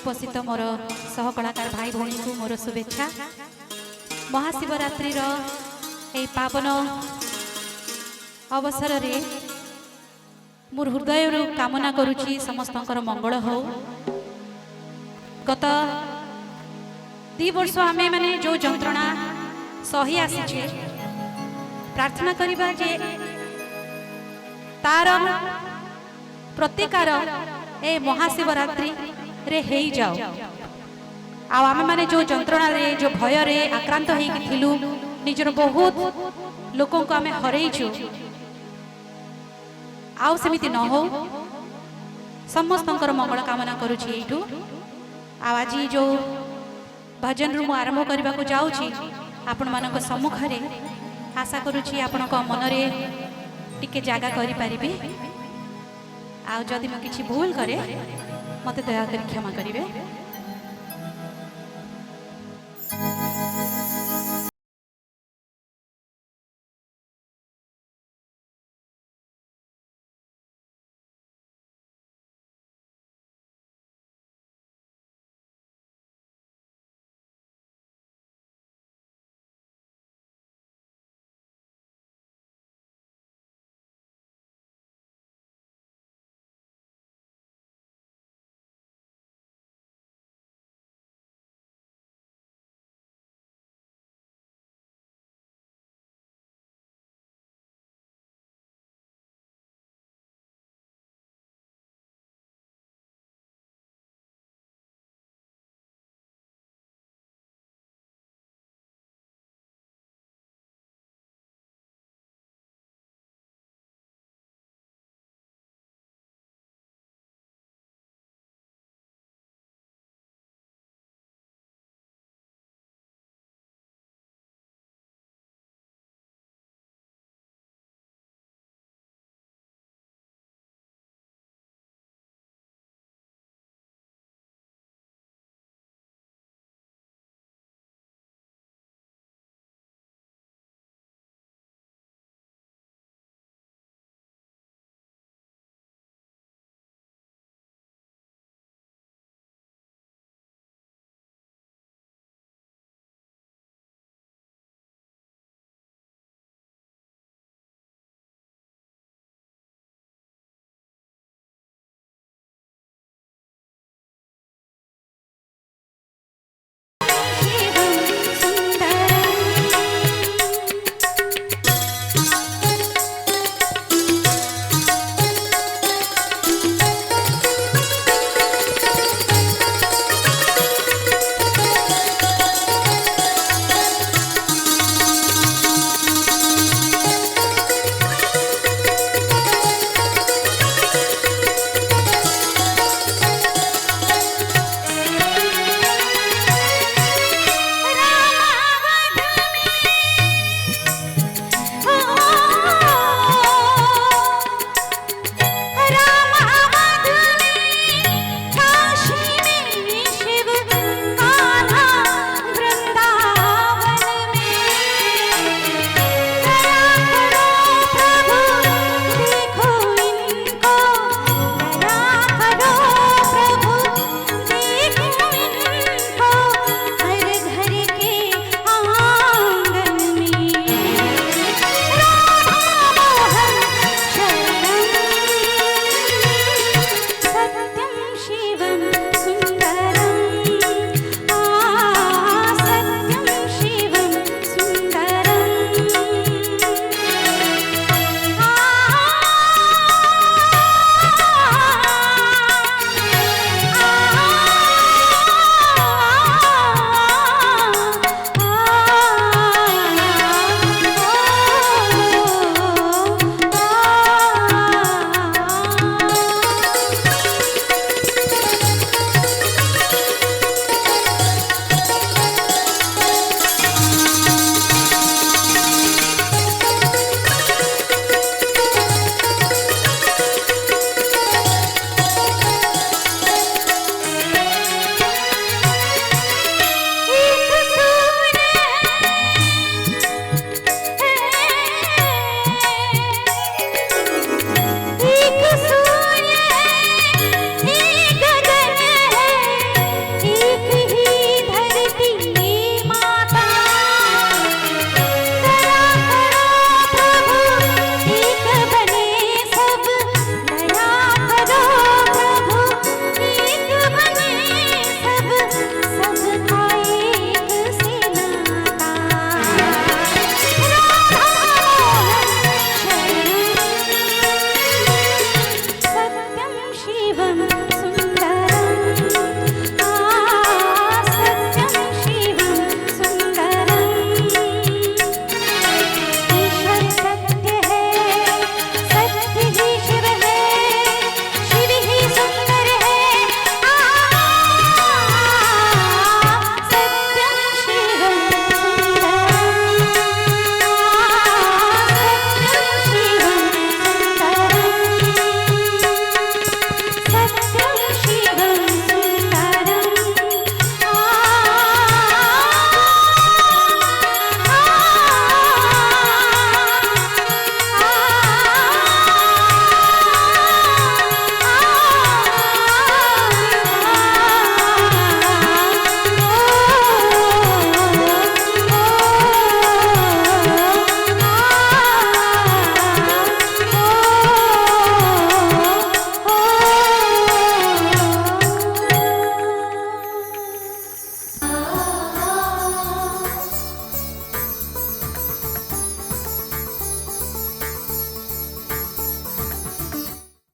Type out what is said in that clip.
उपस्थित मोर सहकलाकार भाई भौणी को मोर शुभेच्छा। महाशिवरात्रि पावन अवसर रे मोर हृदय कामना करुची समस्तंकर मंगल हो। गत 2 वर्ष आमे माने जो जंत्रणा सही आसीछे प्रार्थना करिबा जे तार प्रतिकार ए महाशिवरात्रि रे हेई जाओ। आमे माने जो जंत्रणा रे जो भय रे आक्रांत होई थिलु निजर बहुत लोकों को आमे हरैछु आउ सेमिति न हो। समस्तंकर मंगल कामना करुछि एठू। आज जो भजन रु आरंभ करबा को जाउछि आपण मानक सम्मुख रे आशा करुछि आपनक मन रे टिके जागा करि परिबे। आ जदि म किछि भूल करे मते दया करी क्षमा करिवे।